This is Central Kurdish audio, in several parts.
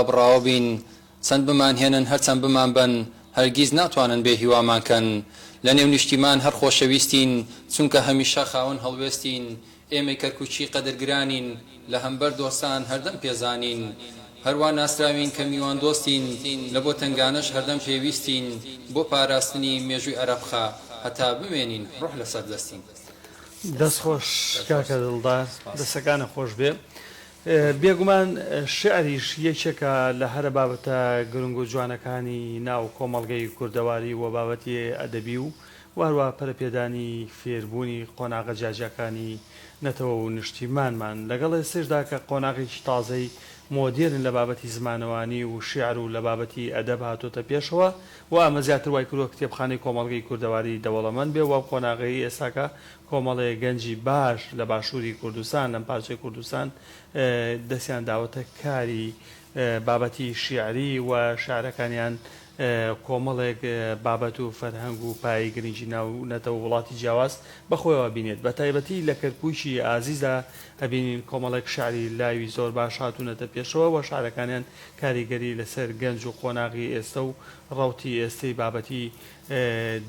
بڕاوە بین چەند بمان هێنن هەرچەند بمان بن هەرگیز ناتوانن بێ هیوامانکەن لە نێو نیشتیمان هەر خۆشەویستین چونکە هەمیشە خاوەن هەڵوێستین ئێمە کەرکوچی قەدرگرانین لە هەمبەر دۆستان هەردەم پێزانین هەروە ناسراوین کە میوان دۆستین لە بۆ تنگانش هەردەم پێویستین بۆ پاراستنی مێژووی عەرەبخا هەتا بمێنین ڕۆح لەسەر دەستین. دەستخۆش کاکە دڵدار دەستەکانە خۆش بێ. بێگومان شعریش یەکێکە لە هەرە بابەتە گرنگ و جوانەکانی ناو کۆمەڵگەی کوردەواری و بابەتی ئەدەبی و واروە پەرەپێدانی فێربوونی قۆناغە جاجەکانی نەتەوە و نیشتیمانمان لەگەڵ ئێستێشدا کە قۆناغێکی تازەی مۆدێرن لە بابەتی زمانەوانی و شیعر و لە بابەتی ئەدەب هاتوۆتە پێشەوە و ئەمە زیاتر وای کردووە کتێبخانەی کۆمەڵگەی کوردەواری دەوڵەمەند بێ و قۆناغەی ئێستاکە کۆمەڵەیە گەنجی باش لە باشووری کوردستان لەم پارچەی کوردستان دەستیان داوەتە کاری بابەتی شیعری و شارەکانیان کۆمەڵێک بابەت و فەرهەنگ و پای گرنگی ناو نەتەوە وڵاتی جیاواز بەخۆیەوە بینێت بە تایبەتی لە کەرکووکی ئازیزدا ئەبینین کۆمەڵێک شاری لاوی زۆر باش هاتوونەتە پێشەوە و شارەکانیان کاریگەری لەسەر گەنج و قۆناغی ئێستا و ڕاوتی ئێستەی بابەتی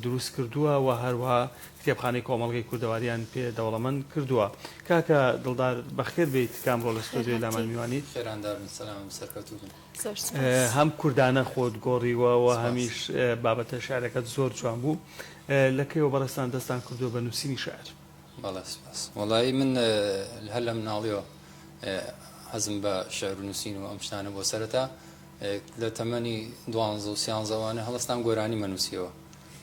دروست کردووە و هەروەها کتێبخانەی کۆمەڵگەی کوردەواریان پێ دەوڵەمەند کردووە. کاکە دڵدار بەخێر بێیت کامڕۆ لە ستۆدیۆی لامان میوانیت. هەم کوردانە خۆت گۆڕیوە هەمیش بابەتە شارەکەت زۆر جوان بوو لە کەیەوە بەڕێستان دەستان کردووە بە نووسینی شعر. وەڵی من هەر لە مناڵیەوە حەزم بە شعر و نووسین و ئەم شتانە بۆ سەرەتا لە تەمەنی 12 و 13 هەڵستان گۆرانی مەنووسیەوە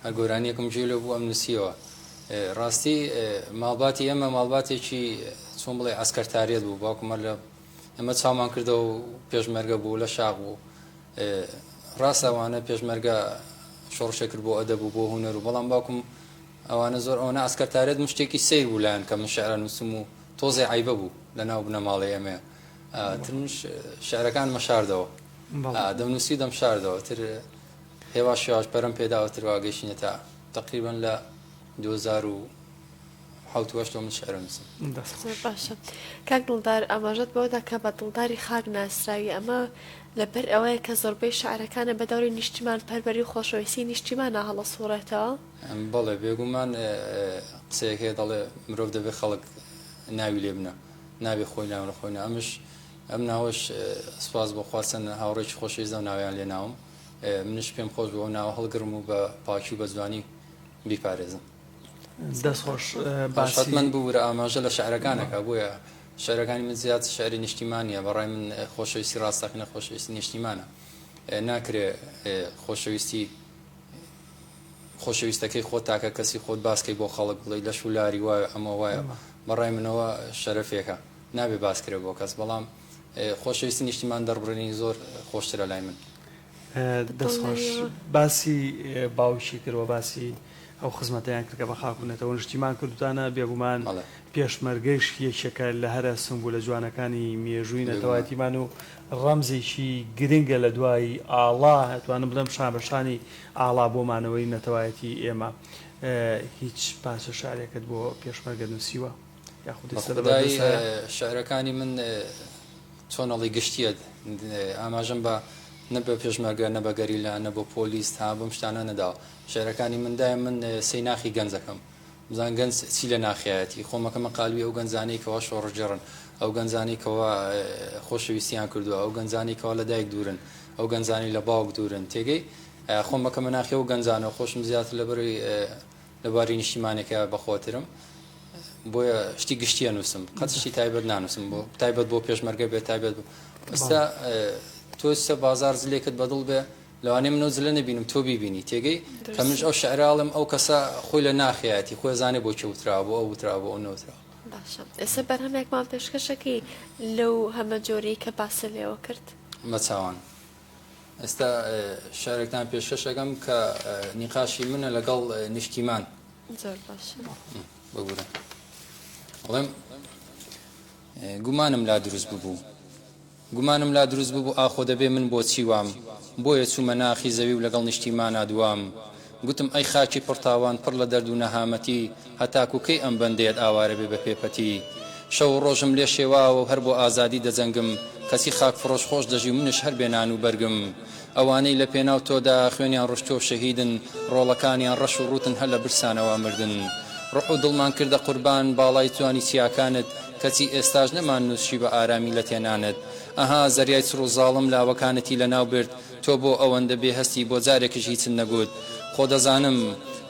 هەر گۆرانیەکم جێ لە بوو ئەم نووسیەوە. ڕاستی ماڵباتی ئەمە ماڵباتێکی چۆن بڵێ ئەسکەرتاریەت بوو باوکمە لە ئەمە چاومان کردەوە و پێشمەرگە بوو لە شاق بوو ڕاست ئەوانە پێشمەرگە شۆڕشەکرد بۆ ئەدەب و بۆ هونەر و بەڵام باوکم ئەوانە زۆر ئەوانە ئەسکەرتارێت شتێکی سیر بوو لایەن کە من شعرە نووسم و تۆزێ عیبە بوو لە ناو بنەماڵی ئەمێ ترش شعرەکان مەشاردەوە دەمنووسی دەم شاردەوە تر هێوا شێواش پەرم پێداوەتر واگەیشتە تقریبا لە 2007 من شعر نووسم. باشە کاک دڵدار ئاماژەت بەوەدا کە بە دڵداری خاک ناسراوی ئەمە لەبەر ئەوەیە کە زۆربەی شعرەکانە بە دەوری نیشتیمان پەروەری خۆشەویستی نیشتیمانە هەڵە سوورەتەوە. بەڵێ بێگومان قسەیەک هەیە دەڵێ مرۆڤ دەبێت خەڵک ناوی لێ بنە ناوی خۆی ناوە خۆی ئەمش ئەم ناوەش سپاس بۆ خواستن هاوڕێکی خۆشەویستە و ناویان لێ ناوم منش پێم خۆش بۆ ناوە هەڵگرم و بە پاکی و بە جوانی بیپارێزم. دەستخۆش باشەتمەند بوو لە ئاماژە لە شعرەکانەکە بۆیە شعرەکانی من زیاد شعری نیشتیمانیە بەڕای من خۆشەویستی ڕاستەقینە خۆشەویستی نیشتیمانە ناکرێ خۆشەویستەکەی خۆت تاکە کەسی خۆت باسکەی بۆ خەڵک بڵێ لە شولاری وایە ئەمە وایە بەڕای منەوە شەرەفێکە نابێ باسکرێ بۆ کەس بەڵام خۆشەویستی نیشتیمان دەڕبرنی زۆر خۆشترە لای من. دەستخۆش باسی باوشی کردەوە باسی ئەو خزمەتیان کردکە بە خاکوونەتەوە نیشتیمان کردوتانە بێگومان پێشمەرگەیش یەکێکە لە هەرە سمبولە جوانەکانی مێژووی نەتەوایەتیمان و ڕەمزێکی گرنگە لە دوای ئاڵا هەتوانم بڵێم شانبەشانی ئاڵا بۆمانەوەی نەتەوایەتی ئێمە. هیچ پاسە شارێکت بۆ پێشمەرگە نووسیوە یاخودی شعرەکانی من چۆنەڵی گشتیە ئاماژەم بە نەبە پێشمەرگە نەبە گەریلا نە بۆ پۆلیس تا بەم شتانە نەداوە شعرەکانی مندایە من سەیناخی گەنجەکەم بزان گەنج چی لە ناخیایەتی خۆمەکەمە قالوی ئەو گەنجانەی کەوا شۆڕژێڕن ئەو گەنجانی کەوا خۆشەویستیان کردووە ئەو گەنجانی کەوا لە دایک دوورن ئەو گەنجانی لە باوک دوورن تێگەی خۆمەکەمە ناخی و گەنجانەوە خۆشم زیاتر لەبەری لەباری نیشتیمانێکە بەخۆترم بۆیە شتی گشتیە نووسم قەت شتی تایبەت نانووسم بۆ تایبەت بۆ پێشمەرگە بێت تایبەت ئێستا تۆ بازار زلێکت بەدڵ بێ لەوانێ منەوە زلە نەبینم تۆ بیبینی تێگەی کە منش ئەو شعراڵم ئەو کەسە خۆی لە ناخیەتی خۆی زانێ بۆ چ وتراوە بۆ ئەو وتراوە بۆ ئەو نەوتراوە. باشە ئێستا بەرهەمێکمان پێشکەشەکەی لەو هەمە جۆرەی کە باسە لێوە کرد مەچاوان ئێستا شارێکتان پێشکەشەکەم کە نیقاشی منە لەگەڵ نیشتیمان زۆر باشە بگورە بڵێم گومانم لا دروست ببوو گومانم لا دروست ببوو ئاخۆ دەبێ من بۆچی وام بۆیە چوومە ناخی زەوی و لەگەڵ نیشتیمانە دوام گوتم ئەی خاکی پڕتاوان پڕ لە دەرد و نەهامەتی هەتاکوکەی ئەم بەندێت ئاوارە بێ بە پێپەتی شەو ڕۆژم لێ شێواوە و هەر بۆ ئازادی دەجەنگم کەسی خاک فڕۆش خۆش دەژی منش هەر بێنان و بەرگم ئەوانەی لە پێناو تۆدا خوێنیان ڕشتۆ شەهیدن ڕۆڵەکانیان ڕەش و ڕوتن هەر لە برسانەوە مردن ڕح و دڵمان کردە قوربان باڵای توانی چیاکانت کەچی ئێستاش نەمان نووسشی بە ئارامی لە تێنانت ئەها زەریای چڕ و زاڵم لاوەکانەتی لە ناو برد تۆ بۆ ئەوەندە بێهەستی بۆ جارێکش هیچن نەگوت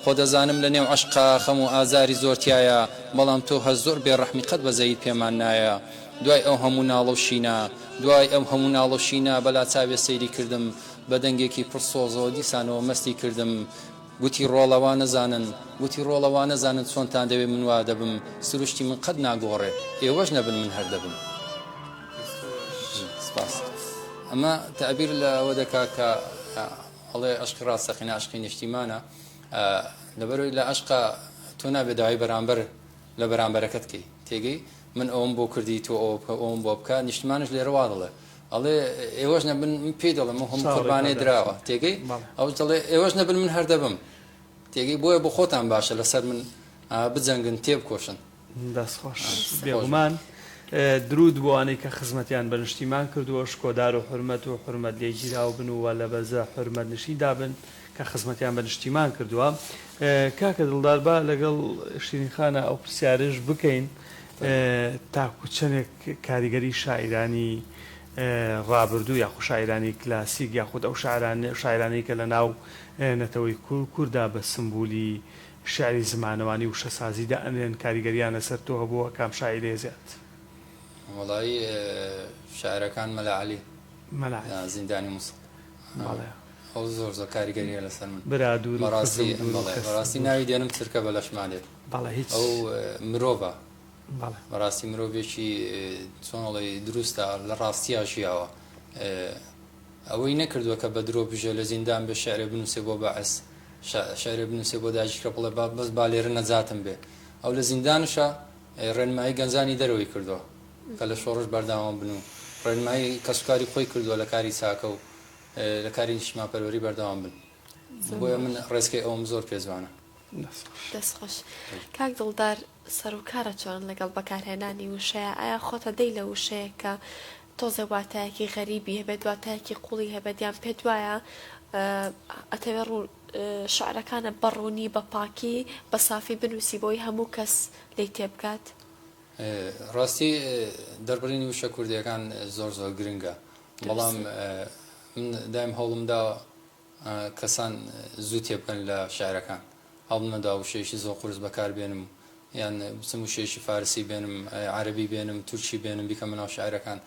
خۆ دەزانم لە نێو عەشقا خەم و ئازاری زۆرتیایە بەڵام تۆ هەر زۆر بێڕەحمی قەت بەزەیت پێمان نایە دوای ئەو هەموو ناڵە و شینە بەلا چاوێ سەیری کردم بە دەنگێکی پرسۆزەوە دیسانەوە مەستی کردم گوتی ڕۆڵەوە نەزانن چۆنتان دەوێ من وا دەبم سروشتی من قەت ناگۆڕێ ئێوەش نەبن من هەر دەبم سپاس ئەمە تەعبیر لەوە دەکا کە ئەڵێ عەشقی ڕاستەقینە عەشقی نیشتیمانە لەبەرەوەی لە عەشقا تۆ نابێت داوای بەرامبەر لە بەرامبەرەکەت کەی تێگەی من ئەوم بۆ کردی تۆ ئەوم بۆ بکە نیشتمانش لێرە وا دەڵێ ئەڵێ ئێوەش نەبن من پێی دەڵێم هەموو قوربانەی دراوە تێگەی ئەو دەڵێ ئێوەش نەبن من هەر دەبم تێگەی بۆیە بۆ خۆتان باشە لەسەر من بجەنگن تێبکۆشن دەستخۆش بێگومان درود بۆوانەی کە خزمەتیان بە نیشتیمان کردووە شکۆدار و حرمەت لێگیراو بن و لە بەزە حرمەت نشی دابن کە خزمەتیان بە نیشتیمان کردووە کاکە دڵدار با لەگەڵ شیرینخانە ئەو پرسیارش بکەین تاکو چەندێک کاریگەری شاعیرانی ڕابردوو یاخو شاعیرانی کلاسیک یاخود ئەو شاعیرانەی کە لە ناو نەتەوەی کوردا بە سمبولی شعری زمانەوانی و شەسازیدا ئەنێن کاریگەریانە سەر تۆ هەبووە کام شاعیرێ زیات وەڵایی شاعرەکان مەلا عەلی زیندانی مووسڵ ئەو زۆر کاریگەریە لەسەر من بەڕاستی ناوی دێنم چرکە بە لەشمالێت ئەو مرۆڤە بەڕاستی مرۆڤێکی چۆنڵی دروستە لە ڕاستیە ژیاوە ئەوەی نەکردووە کە بە درۆ بژێ لە زیندان بە شعرێ بنووسێ بۆ بەعەس شعرێ بنووسێ بۆ داژیکە بڵێ بەس با لێرە نەجاتم بێ ئەو لە زیندانشە ڕێنمایی گەنجانی دەرەوەی کردووە کە لە شۆڕش بەرداوام بن و ڕێنمایی کەسوکاری خۆی کردووە لە کاری چاکە و لە کاری نیشتیمانپەروەری بەردەوام بن بۆیە من ڕێزکەی ئەوم زۆر پێزوانە دەستخۆش کاک دڵدار سەرۆکارە چۆن لەگەڵ بەکارهێنانی وشەیە ئایا خۆتە دەی لە وشەیە کە تۆزە واتایەکی غەریبی هەبێت دواتایەکی قوڵی هەبێت یان پێت وایە ئەتەوێ ڕوو شعرەکانە بەڕوونی بە پاکی بە سافی بنووسی بۆی هەموو کەس لی تێبکات ڕاستی دەربڕینی وشە کوردیەکان زۆر گرنگە بەڵام من دایم هەوڵمدا کەسان زوو تێبکەن لە شعرەکان هەڵمەدا وشەیەکی زۆر قورس بەکار بێنم یان بچم وشەیەکی فارسی بێنم عەرەبی بێنم تورکی بێنم بیکەم ناو شعرەکان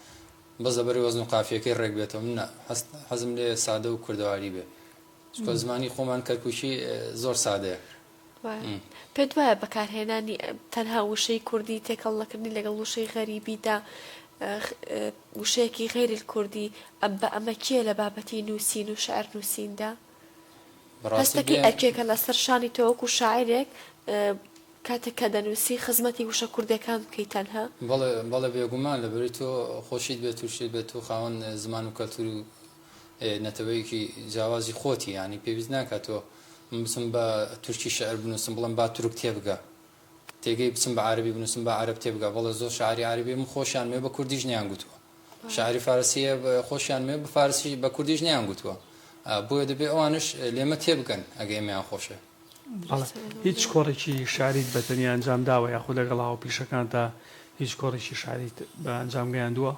بەس لەبەری وەزن و قافیەکەی ڕێک بێتەوە من حەزم لێ سادە و کوردەواری بێ چکە زمانی خۆمان کەرکووشی زۆر سادەیە پێت وایە بەکارهێنانی تەنها وشەی کوردی تێکەڵ نەکردنی لەگەڵ وشەی غەریبیدا وشەیەکی غێری کوردی بە ئەمە کێ لە بابەتی نووسین و شعر نووسیندا هەستێکی ئەرکێکە لەسەر شانی تۆ وەکو شاعرێک کاتێک کە دەنووسی خزمەتی وشە کوردەکان بکەیت تەنها بەڵێ بێگومان لەبەری تۆ خۆشیت بێت تووشیت بێت و خاوەن زمان و کەلتور و نەتەوەیەکی جیاوازی خۆتی ینی پێویست ناکات تۆ بچم بە تورکی شعر بنووسم بڵم با تورک تێبگە تێگەی بچم بە عەرەبی بنووسم بە عەرەب تێبگە بەڵێ زۆر شاعری عەرەبی من خۆشیان مێ بە کوردیش نیان گوتووە شاعری فارسیە خۆشیان مێ بە فارسی بە کوردیش نیان گوتووە بۆیە دەبێ ئەوانش لێمە تێبگەن ئەگە ئێمەیان خۆشە هیچ کۆڕێکی شاریت بەتەنی ئەنجام داوە یاخود لەگەڵ هاو پیشەکان تا هیچ کۆڕێکی شاریت بە ئەنجام گەیاندووە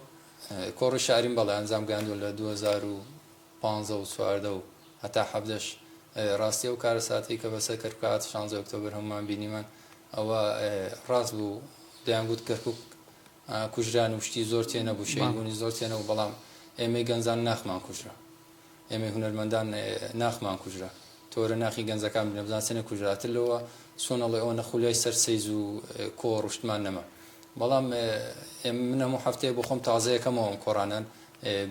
کۆڕی شاریم بەڵێ ئەنجام گەیاندووە لە 2015 و 14 و هەتا حەبدەش ڕاستی ئەو کارە ساتی کە بەسەر کەرکات 16 ئۆکتۆبر هەمومان بینیمان ئەوە ڕاست بوو دەیانگوت کەرکووک کوژران و شتی زۆر تێ نەبوو شەیبوونی زۆر تێ نەبوو بەڵام ئێمەی گەنجان ناخمان کوژرا ئێمەی هونەرمەندان ناخمان کوژرا تۆرە ناخی گەنجەکان بنە بزانسێنە کوژراتر لەوە چۆنەڵێ ئەوە نەخولیای سەر سەیز و کۆڕ و شتمان نەما بەڵام من هەموو هەفتەیە بۆ خۆم تازەیەکەمەوە کۆڕانان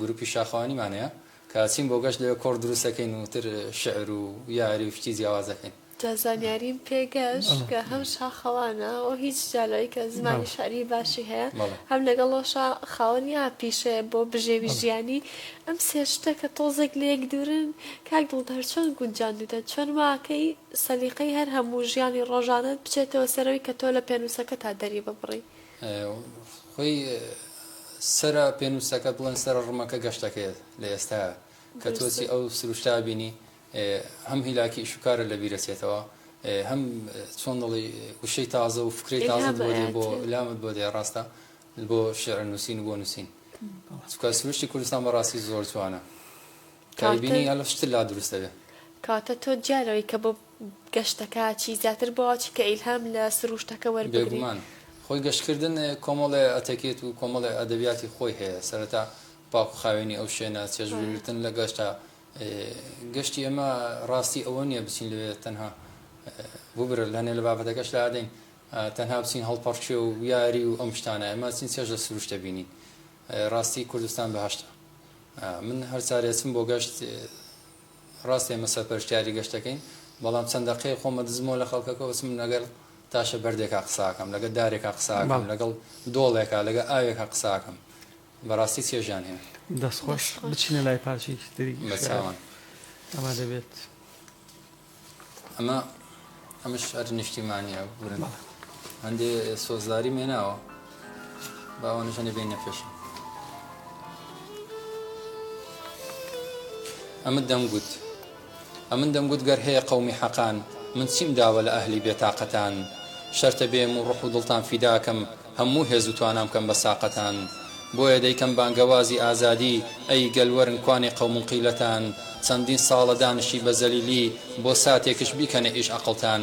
گروپی شاخەوانیمانەیە کە چین بۆ گەشت لێ کۆڕ دروستەکەین و تر شعر و یاری و شتی جیاوازەکەین جازانیاریم پێگەشت کە هەم شاخەوانە و هیچ جالۆی کە زمانی شاری باشی هەیە هەم لەگەڵەوە خاوەنیا پیشەیە بۆ بژێوی ژیانی ئەم سێ شتە کە تۆزێک لە یەک دوورن کاک دڵدار چۆن گونجاندوتە چۆن واکەی سەلیقەی هەر هەموو ژیانی ڕۆژانت بچێتەوە سەرەوەی کە تۆ لە پێنووسەکە تا دەری ببڕی خۆی سرە پێنووسەکە بڵێن سەر ڕمەکە گەشتەکەیت لە ئێستا کە تۆچی ئەو سروشتا بینی هەم هیلاکی شکارە لە بیرەچێتەوە هەم چۆن دڵی وشەی تازە و فکری تازە بۆ لامت بۆ دێ ڕاستە بۆ شێعر نووسین بۆ نووسین چکە سروشتی کوردستان بەڕاستی زۆر جوانە کابینی هەڵە شتر لا دروستە بێ کاتە تۆ جارەوەی کە بۆ گەشتەکە چی زیاتر بۆچی کە ئیلهام لە سروشتەکە وەربگری بێگومان خۆی گەشتکردن کۆمەڵی ئەتەکێت و کۆمەڵی ئەدەبیاتی خۆی هەیە سەرەتا پاک و خاوێنی ئەو شوێنە چێژگرتن لە گەشتە گەشتی ئەمە ڕاستی ئەوە نییە بچین لەوێ تەنها ببرە لەنێ لە بابەتەکەش لادەین تەنها بچین هەڵپەڕچێ و یاری و ئەم شتانە ئەمە چین چێژ لە سروشتە بینین ڕاستی کوردستان بەهەشتە من هەر چارێچم بۆ گەشت ڕاستی ئێمە سەرپەرشتیاری گەشتەکەین بەڵام چەند دەقەیە خۆمە دزمەوە لە خەڵکەکە وەچم لەگەڵ تاشە بەردێکا قساکەم لەگە دارێکا قساکەم لەگەڵ دۆڵێکا لەگە ئاوێکا قساکەم بەڕاستی چێژیان هەیە دەستخۆش بچینە لای پارچی تری بەچاوان ئەمە دەبێت ئەمەش هەر نیشتیمانیە بورن هەندێ سۆزداری مێناوە باوانەشەنە بینە پێشم ئەمن دەمگوت گەر هەیە قەومی حەقان من چیم داوە لە ئەهلی بێتاقەتان شەرتە بێم و ڕوح و دڵتان فیداکەم هەموو هێز و توانام کەم بە ساقەتان بۆیە دەیکەم بانگەوازی ئازادی ئەی گەلوەرن کوانی قەوم و قیلەتان چەندین ساڵە دانشی بە زەلیلی بۆ ساتێکش بیکەنە ئیش عەقڵتان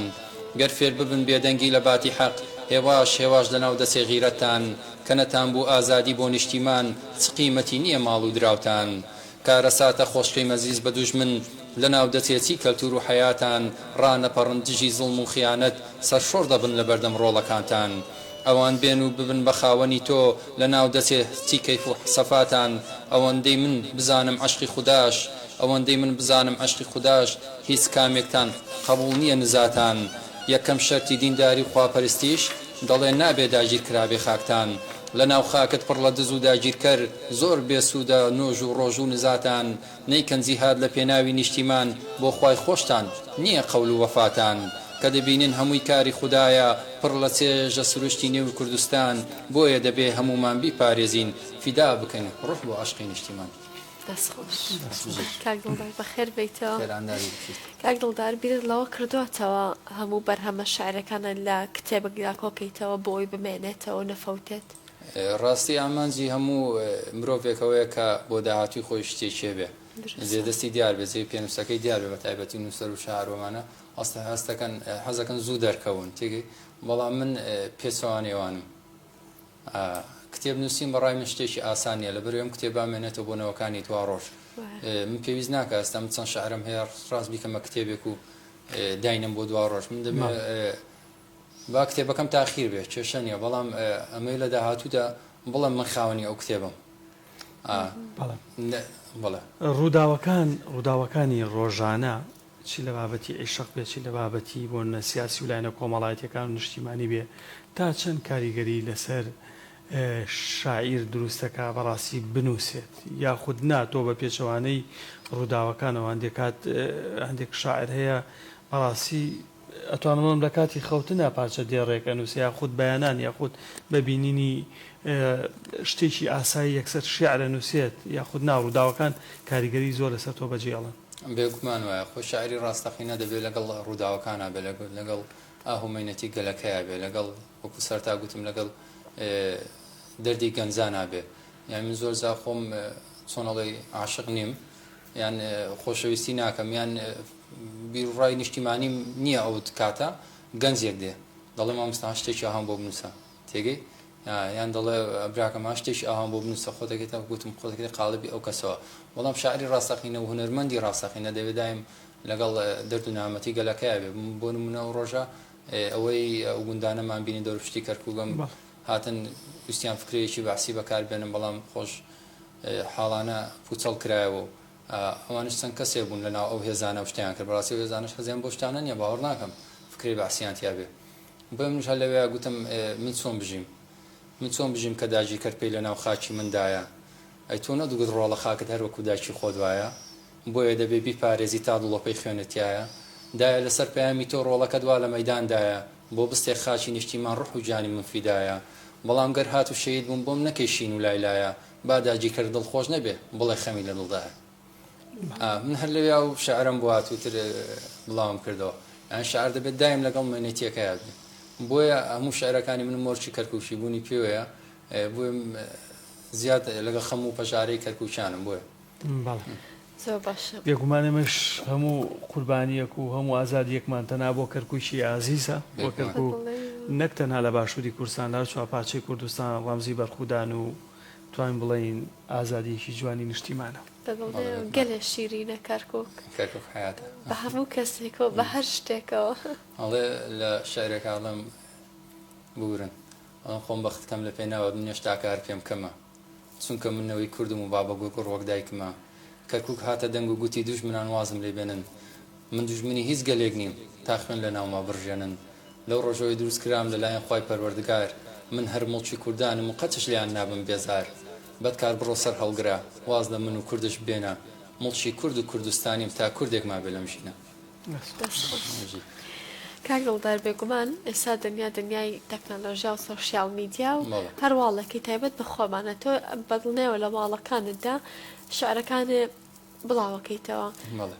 گەر فێر ببن بێدەنگی لە باتی حەق هێواش لەناو دەسێ غیرەتان کەنەتان بوو ئازادی بۆ نیشتیمان چ قیمەتی نییە ماڵ و دراوتان کارە ساتە خۆشکەی مەزیز بە دوژمن لەناو دەچێتی کەلتور و حەیاتان ڕانەپەڕن دژی زڵم و خیانەت سەرشۆڕ دەبن لە بەردەم ڕۆڵەکانتان ئەوان بێن و ببن بە خاوەنی تۆ لەناو دەچێتی کەیف و سەفاتان ئەوەندەی من بزانم عەشقی خوداش ئەوەندەی من بزانم عەشقی خوداش هیچ کامێکتان قبوڵ نییە نزاتان یەکەم شەرتی دینداری خواپەرستیش دەڵێ نابێ داگیر کرابێ خاکتان لەناو خاکت پڕ لە دز و داگیرکەر زۆر بێسوودە نۆژ و ڕۆژ و نزاتان نەیکەن جیهاد لە پێناوی نیشتیمان بۆ خوای خۆشتان نییە قەول و وەفاتان کە دەبینن هەمووی کاری خوددایە پڕ لە چێژە سروشتی نێوی کوردستان بۆیە دەبێ هەمومان بیپارێزین فیدا بکەین ڕوح بۆ عەشقی نیشتیمان دەستخۆش کاک دڵدار بەخێر بیتەوە کاک دڵدار بیرت لەوە کردواتەوە هەموو بەرهەمە شاعرەکانە لە کتێبێکدا کۆکەیتەوە بۆی بمێنێتەوە نەفەوتێت ڕاستی ئامانجی هەموو مرۆڤێکەوەیە کە بۆ داهاتوی خۆی شتێکێ بێ زێدەستی دیار بێ جێی پێنووسەکەی دیار بێ بە تایبەتی نووسەر و شارۆمانە ئەستا هەستەکەن حەزەکەن زوو دەرکەون تێگەی بەڵام من پێچەوانێوانم کتێب نووسین بەڕای من شتێکی ئاسانیە لە بەروێم کتێبا مێنێتەوە بۆ نەوەکانی توا ڕۆژ من پێویست ناکە ئەستا من چەند شەعرم هەیە ڕاست بیکەمە کتێبێک و داینم بۆ دوا ڕۆژ من دەبێت با کتێبەکەم تاخیر بێت کێشە نیە بەڵام ئەمەی لە داهاتوودا بڵێم من خاوەنی ئەو کتێبم ڕووداوەکانی ڕۆژانە چی لە بابەتی عیشق بێت چی لە بابەتی بۆ نەسیاسی و لایەنە کۆمەڵایەتیەکان و نیشتیمانی بێ تا چەند کاریگەری لەسەر شاعیر دروستەکە بەڕاستی بنووسێت یاخود ناتۆ بە پێچەوانەی ڕووداوەکانەوە هەندێک شاعر هەیە بەڕاستی ئەتوانم لە کاتی خەوتنە پارچە دێڕێکە نووس یاخود بەیانان یاخود بەبینینی شتێکی ئاسایی یەکسەر شیعرە نووسێت یاخود ناڕووداوەکان کاریگەری زۆر لەسەر تۆ بەجێڵن بێگومان وایە خۆ شاعری ڕاستەقینە دەبێت لەگەڵ ڕووداوەکانە بێ لەگەڵ ئاهومەینەتی گەلەکەیە بێ لەگەڵ وەکو سەرتا گوتم لەگەڵ دەردی گەنجانە بێ یان من زۆر زا خۆم چۆنەڵی عاشق نیم یان خۆشەویستی ناکەم یان بیرڕای نیشتیمانی نییە ئەو کاتە گەنجێک دێ دەڵێ مامۆستا شتێکی ئاهام بۆ بنووسە تێگەی یان دەڵێ براکەم شتێکی ئاهام بۆ بنووسە خۆتەکەیتە گوتم خۆتەکەی قاڵبی ئەو کەسەوە بەڵام شاعری ڕاستەقینە و هونەرمەندی ڕاستەقینە دەبێت دایم لەگەڵ دەرد و نامەتی گەلەکەیە بێ بۆ نمونە ئەو ڕۆژە ئەوەی ئەو گوندانەمان بینی دەوروشتی کەرکووگەم هاتن ویستیان فکرەیەکی باسی بەکاربێنن بەڵام خۆش حاڵانە پوچەڵ کرایەوە ئەوانش چەند کەسێ بوون لەناو ئەو هێزانە و شتیان کرد بەڕاستی هێزانش هەزیان بۆ شتانە نییە باوەڕ ناکەم فکری باسییان تیا بێ بۆ منش هەر لەوەیە گوتم من چۆن بژیم کە داژی کەرپەی لەناو خاکی مندایە ئەی تۆ نەدوگوت ڕۆڵە خاکت هەر وەکو داچی خۆت وایە بۆیە دەبێ بیپارێزی تا دڵۆپەی خوێنتیایە دایە لەسەر پەیامی تۆ ڕۆڵەکە دوا لە مەیداندایە بۆ بستێ خاچی نیشتیمان ڕوح و جانی من فیدایە بەڵام گەر هات و شەید بووم بۆم نەکەیشین و لایلایە باداجی کرد دڵخۆش نەبێ بڵێ خەمی لە دڵدایە من هەر لەوێ و شعرم بۆ هاتووتر بڵاوم کردەوە ئەن شعر دەبێت دایم لەگەڵ مێنێتیەکەیە بێ بۆیە هەموو شعرەکانی من مۆرچی کەرکووشی بوونی پێوەیە بۆ زیاد لەگە خەم و پەژارەی کەرکووچانم بۆیە زۆر باشە بێگومانەمەش هەموو قوربانیەک و هەموو ئازادیەکمان تەنا بۆ کەرکووشی ئازیزە بۆ کەرکوو نەک تەنها لە باشووری کوردستان لە چوارپارچەی کوردستان ڕەمزی بەرخودان و توانین بڵێین ئازادیەکی جوانی نیشتیمانە گەلێ شیرینە کەرکووک حیاتە بە هەموو کەسێکەوە بە هەر شتێکەوە ئەڵێ لە شعرێکاڵم بورن ئەڵم خۆم بەختکەم لە پێناوە منێشتا کار پێم کەمە چونکە منەوەی کوردم و بابە گوکڕ وەک دایکمە کەرکووک هاتە دەنگ و گوتی دوژمنان وازم لێ بێنن من دوژمنی هیچ گەلێک نیم تا خوێن لە ناوما بڕژێنن لەو ڕۆژەوەی دروست کرام لەلایەن خوای پەروەردگار من هەر مڵکی کوردانم و قەچش لیان نابم بێزار بەدکار بڕۆ سەر هەڵگرا واز لە من و کوردش بێنە مڵکی کورد و کوردستانیم تا کوردێک ما بێ لەم ژینە کاک دڵدار بێگومان ئێستا دنیای تەکنۆلۆژیا و سۆشیال میدیا و هەروواڵەکەی تایبەت بە خۆمانە تۆ بەدڵنێوە لە ماڵەکانتدا شعرەکانێ بڵاوەکەیتەوە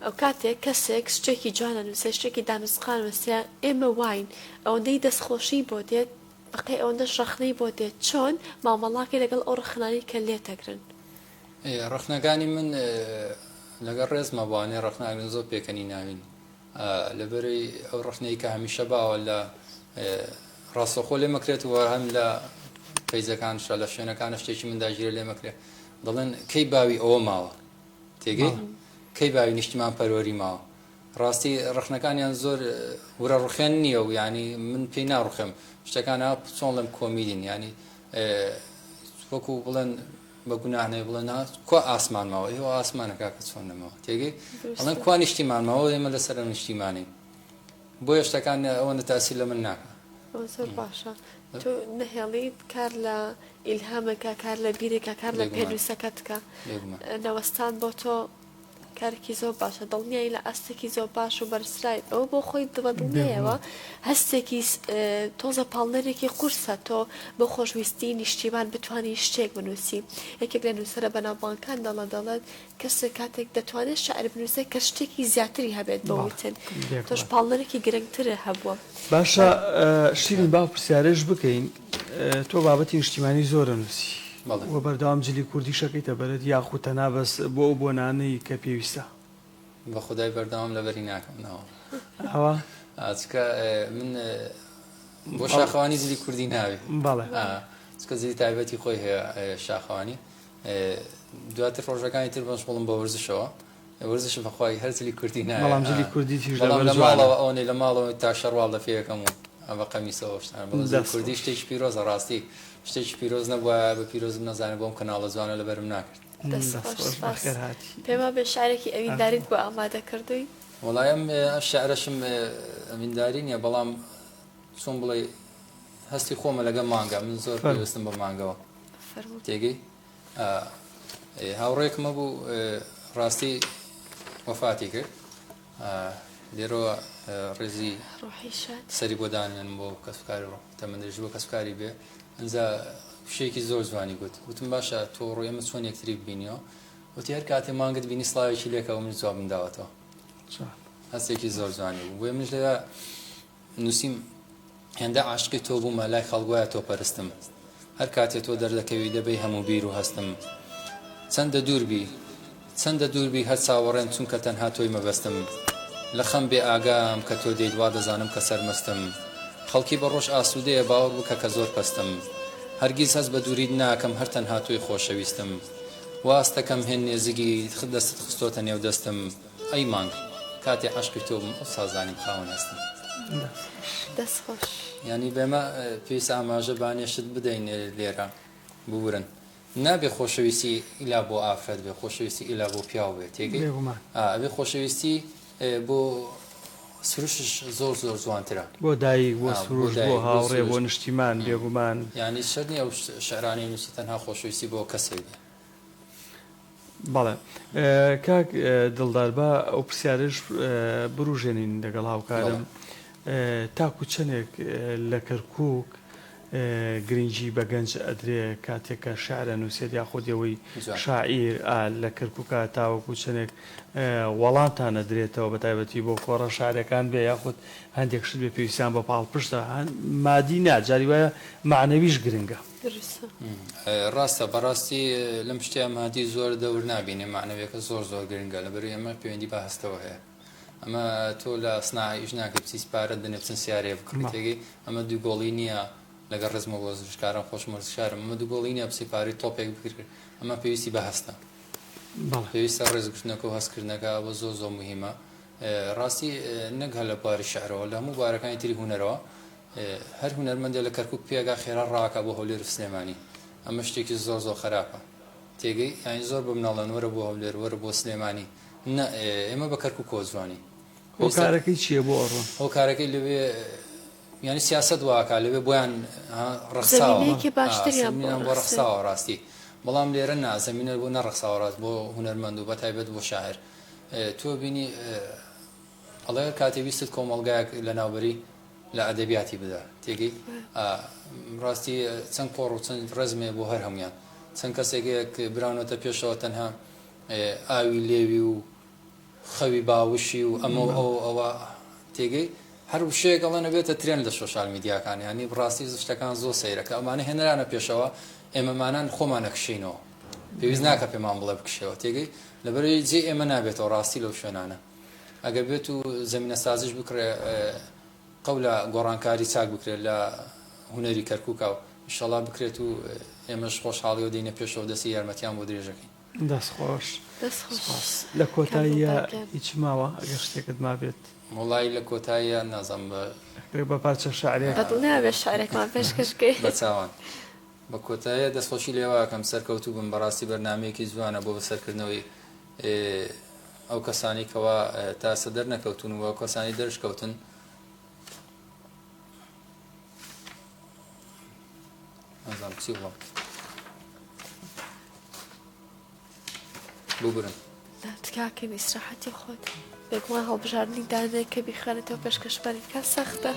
ئەو کاتێک کەسێک شتێکی جوانە نووسێ شتێکی دانوسقان وەسیە ئێمە واین ئەوەندەی دەستخۆشی بۆ دێت بەقی ئەوەندەش ڕەخنەی بۆ دێت چۆن مامەڵاکەی لەگەڵ ئەو ڕخنانی کە لێتەگرن ڕخنەکانی من لەگەڵ ڕێزمە بوانێ ڕخناگرن زۆر پێکەنی ناوین لەبەرەی ئەو ڕخنەی کە هەمیشە باوە لە ڕاستەخۆ لێ مەکرێت و هەم لە پەیزەکانش لە شوێنەکانە شتێکی منداژیرە لێ مەکرێت دەڵێن کەی باوی ئەوە ماوە تێگەی کەی باوی نیشتمان پەروەری ماوە ڕاستی ڕخنەکانیان زۆر ورە ڕوخێن نییە و ینی من پێی ناڕوخێم شتەکانە چۆن لەم کۆمیدین ینی وەکو بڵێن بە گوناهنەی بڵێن کۆ ئاسمان ماوە ئێوە ئاسمانەکە کە چۆن نەمەوە تێگەی ئەڵێن کوا نیشتیمان ماوە ئێمە لەسەر نیشتیمانی بۆیە شتەکان ئەوەندە تاسی لە من ناکە زۆر باشە تۆ نەهێڵیت کار لە ئیلهامەکە کار لە بیرێکە کار لە پێنووسەکەت کە نەوەستان بۆ تۆ کارێکی زۆر باشە دڵنیایی لە ئەستێکی زۆر باش و بەرزرای ئەوە بۆ خۆی دڵنیایەوە هەستێکی تۆزە پاڵنەرێکی قورسە تۆ بۆ خۆشویستی نیشتیمان بتوانانی شتێک بنووسی یەکێک لە نووسرە بەناوبانکان دەڵێت کەسێک کاتێک دەتوانێت شعر بنووسێت کە شتێکی زیاتری هەبێت بەوتن تۆش پاڵنەرێکی گرنگترە هەبووە باشە شیرین با پرسیارش بکەین تۆ بابەتی نیشتیمانی زۆرە نووسی وە بەردەوام جلی کوردی شەکەیتە بەرێت یاخود تەنا بەس بۆ بۆنانەی کە پێویستە بە خودای بەردەوام لەبەری ناکەمنەوە ئەوە ئاچکە من بۆ شاخەوانی زلی کوردی ناوێ بەڵێ چکە زلی تایبەتی خۆی هەیە شاخەوانی دواتر ڕۆژەکانی تر بەشغڵم بە ورزشەوە ورزش بەخوای هەر زلی کوردی ناوێ بەڵام جلی کوردی تیژ لە ماڵەوە ئەوەی لە ماڵەوە تا شەڕواڵ لە فێەکەم و ئەوە قەمیسەوە شتان بەڵام زلی کوردی شتێکی پیرۆزە ڕاستی شتێکی پیرۆز نەبووە بە پیرۆزم نەزانێت بۆم کەناڵە جوانە لەبەرم ناکرد پێما بێ شارێکی ئەوینداریت بۆ ئامادە کردووی وەڵایم شعرەشم ئەوینداری نییە بەڵام چۆن بڵێ هەستی خۆمە لەگە مانگە من زۆر پێویستم بە مانگەوە تێگەی هاوڕێکمە بوو ڕاستی وەفاتی کرد لێرەوە ڕێزی سەری بۆ دانێن بۆ کەسبکاری تەمەندرژ بۆ کەسبکاری بێ ئەنجا شتێکی زۆر جوانی گوتم باشە تۆ ڕۆی ئەمە چۆن یەکتری ببینیەوە وتی هەر کاتێ مانگت بینی سڵاوێکی لێکەوە من جواب منداوەتەوە هەستێکی زۆر جوانی بوو بۆیە منش لێرە نووسیم هێندە عاشقی تۆ بوومە لای خەڵگوایە تۆ پەرستم هەر کاتێ تۆ دەردەکەوی دەبەی هەموو بیر و هەستم چەندە دووربی هەر چاوەڕێن چونکە تەنها تۆی مەبەستم لە خەم بێ ئاگام کە تۆ دەیت وا دەزانم کە سەرمەستم خەڵکی بە ڕۆژ ئاسوودەیە باوەڕ بکە کە زۆر پەستم هەرگیز هەست بە دوورید ناکەم هەر تەنها تۆی خۆشەویستم واستەکەم هێن نێزگی دەستت خستۆتە نێو دەستم ئەی مانگ کاتێ عاشقی تۆ بووم ئەو سازانیم خاوەن هەستم دەستخۆش ینی بێمە پێویست ئاماژە بانێشت بدەین لێرە بورن نابێ خۆشەویستی ئیلا بۆ ئافرەت بێ خۆشەویستی ئیلا بۆ پیاو بێت تێگەی ئەبێ خۆشەویستی بۆ سروشش زۆر زۆر جوانترە بۆ دایک بۆ سروش بۆ هاوڕێ بۆ نیشتیمان بێگومان ینی شەرنی ئەو شعرانی نووسی تەنها خۆشەویستی بۆ کەسێک بێ بەڵێ کاک دڵدار بە ئەو پرسیارش بروژێنین لەگەڵ هاوکارم تاکو چەندێک لە کەرکووک گرنگجی بە گەنج ئەدرێ کاتێکە شعرە نووسێت یاخودەوەی شاعیر لە کەرکووکە تاوەکو چنێک وەڵامتان ئەدرێتەوە بە تایبەتی بۆ کۆڕە شارەکان بێ یاخود هەندێک شت بێ پێویستیان بە پاڵپشتە مادی ناجاری وایە معنەویش گرنگە. ڕاستە بەڕاستی لەم شتیا مادی زۆر دەور نبینێ معنەوەیەکە زۆر گرنگە لەبەر ئێمە پەیوەندی بە هەستەوە هەیە ئەمە تۆ لە سناعیش ناکە بچیت پارە دەنێ بچن سیارەیە بکڕیتێکی ئەمە دووگۆڵی نییە لەگە ڕزمە بۆ زشکارم خۆشمەرزشارم ئەمە دووگۆڵی نییە بسیپاری تۆپێک بکرد ئەمە پێویستی بە هەستە پێویستە ڕێزگرتنەکە و هەستکردنەکە بە زۆر مهمە ڕاستی نەک هە لە باری شعرەوە لە هەموو بارەکانی تری هونەرەوە هەر هونەرمەندێ لە کەرکووک پێگا خێرا ڕاکە بۆ هەولێر سلێمانی ئەمە شتێکی زۆر خراپە تێگەی یانی زۆر بە مناڵەن وەرە بۆ هەولێر وەرە بۆ سلێمانی ئێمە بە کەرکووک کۆزوانی ئەو کارەکەی چییە بۆ ئەڕۆن ئەو کارەکەی لەوێ ینی سیاست واکە لەوێ بۆیان ڕخساوە بۆ ڕخساوە ڕاستی بەڵام لێرە زەمینە بۆ نەڕخساوە ڕاست بۆ هونەرمەند و بە تایبەت بۆ شاعر تۆ بینی ئەڵێ کاتێ ویستت کۆمەڵگایەک لە ناوبەری لە ئەدەبیاتی بدا تێگەی ڕاستی چەند کۆڕ و چەند ڕزمێ بۆ هەر هەمویان چەند کەسێکێک براونەتە پێشەوە تەنها ئاوی لێوی و خەوی باوشی و ئەمە ئەوە تێگەی هەر شەیەکەڵە نەبێتە ترێن لە سۆشال میدیاکان ینی ڕاستی شتەکان زۆر سەیرەکە ئەمانە هێنرانە پێشەوە ئێمەمانان خۆمانە کشینەوە پێویست ناکە پێمان بڵێ بکشەوە تێگەی لەبەرەوەی جێ ئێمە نابێتەوە ڕاستی لەو شوێنانە ئەگەر بێت و زەمینە سازش بکرێ قەولە گۆڕانکاری چاک بکرێت لە هونەری کەرکووکە و ئینشەڵا بکرێت و ئێمەش خۆشحاڵی و دێنە پێشەوە دەستی یارمەتیان بۆ درێژەکەی دەستخۆش لە کۆتاییە هیچ ماوە ئەگەر شتێکت ما بێت وڵی لە کۆتاییە نازم بە پارچە شعرێک نابێت شعرێکمان پێشکەشکەی بە چاوان بە کۆتاییە دەستخۆشی لێواکەم سەرکەوتوو بم بەڕاستی بەرنامەیەکی جوانە بۆ بەسەرکردنەوەی ئەو کەسانی کەوا تاسە دەرنەکەوتون و کەسانی دەرشکەوتن نازانم چی بڵێم ببرن تکاکەن ئیسراحەتی خۆت بێگومان هەڵبژاردننی دانەیە کە بیخوێنێتەوە پێشکەشبەرێکە سەختە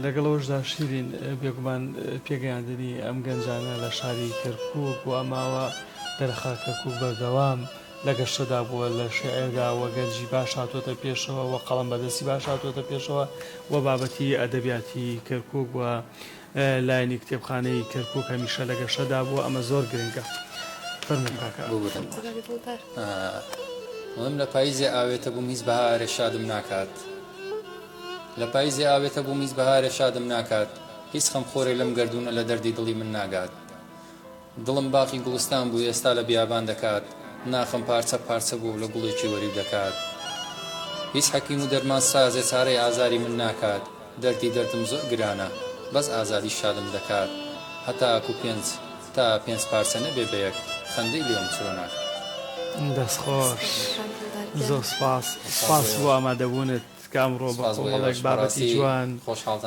لەگەڵەوەشدا شیرین بێگومان پێگەیاندنی ئەم گەنجانە لە شاری کەرکووک و ئەماوە دەرخا کەرکووک بەردەوام لە گەشتەدا بووە لە شێعرگاوە گەنجی باش هاتۆتە پێشەوە و قەڵەم بەدەستی باش هاتۆتە پێشەوە و بابەتی ئەدەبیاتی کەرکووک وە لایەنی کتێبخانەی کەرکووک هەمیشە لە گەشتەدا بووە ئەمە زۆر گرنگە لە پاییزێ ئاوێتە بوو میز بەهارێ شادم ناکات لە پاییزێ ئاوێتە بوو میز بەهارێ شادم ناکات هیچ خەمخۆرێ لەم گەردوونە لە دەردی دڵی من ناگات دڵم باقی گوڵستان بوو ئێستا لە بیابان دەکات ناخم پارچە بوو لە گوڵێکی وەریو دەکات هیچ حەکیم و دەرمان سازێ چارەی ئازاری من ناکات دەردی دەردم زۆر گرانە بەس ئازادی شادم دەکات هەتا ئاکو پێنج پارچە نەبێ بەیەک خەندەی لێم چرۆ ناکات دەستخۆش زۆر سپاس بۆ ئامادەبوونت کامڕۆ بەڵێک بابەتی جوان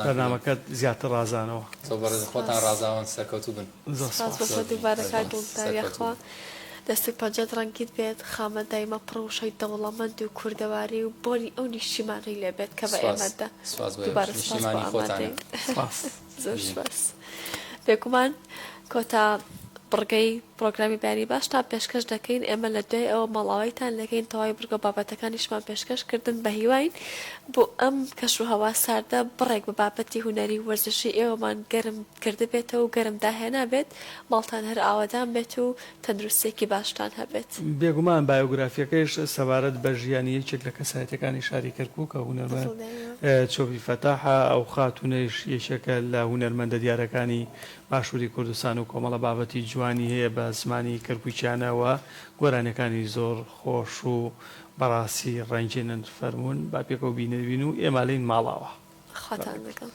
بەرنامەکەت زیاتر ڕازانەوە خۆتان ڕازاوان سەرکەوتوو بن دووبارەکەتاریخوا دەستێک پەنجەت ڕەنگیت بێت خامە دایمە پڕوشەی دەوڵەمەند و کوردەواری و بۆنی ئەو نیشتیمانەی لێبێت کە بە ئێمەدا زۆر سپاس بێگومان کۆتا بڕگەی پرۆگرامی باری باش تا پێشکەش دەکەین ئێمە لە دوای ئەوە مەڵاویتان لەکەین تەواوی بڕگە بابەتەکانیشمان پێشکەشکردن بە هیواین بۆ ئەم کەش و هەوا ساردە بڕێک بە بابەتی هونەری وەرزشی ئێوەمان گەرم کرده بێتەوە و گەرم داهێنا بێت ماڵتان هەر ئاوادان بێت و تەندروستێکی باشتان هەبێت بێگومان بایۆگرافیەکەیش سەبارەت بە ژیانی یەکێک لە کەسایەتەکانی شاری کەرکووکە هونەرمەند چۆبی فەتاحە ئەو خاتونەیش یەکێکە لە هونەرمەندە دیارەکانی باشووری کوردستان و کۆمەڵە بابەتی جوانی هەیە بە زمانی کەرکووکیانەوە گۆرانەکانی زۆر خۆش و بەڕاستی ڕەنجێنن فەرمونون با پێکەوە بینەبین و ئێمالین ماڵاوە خاتان لەگەڵ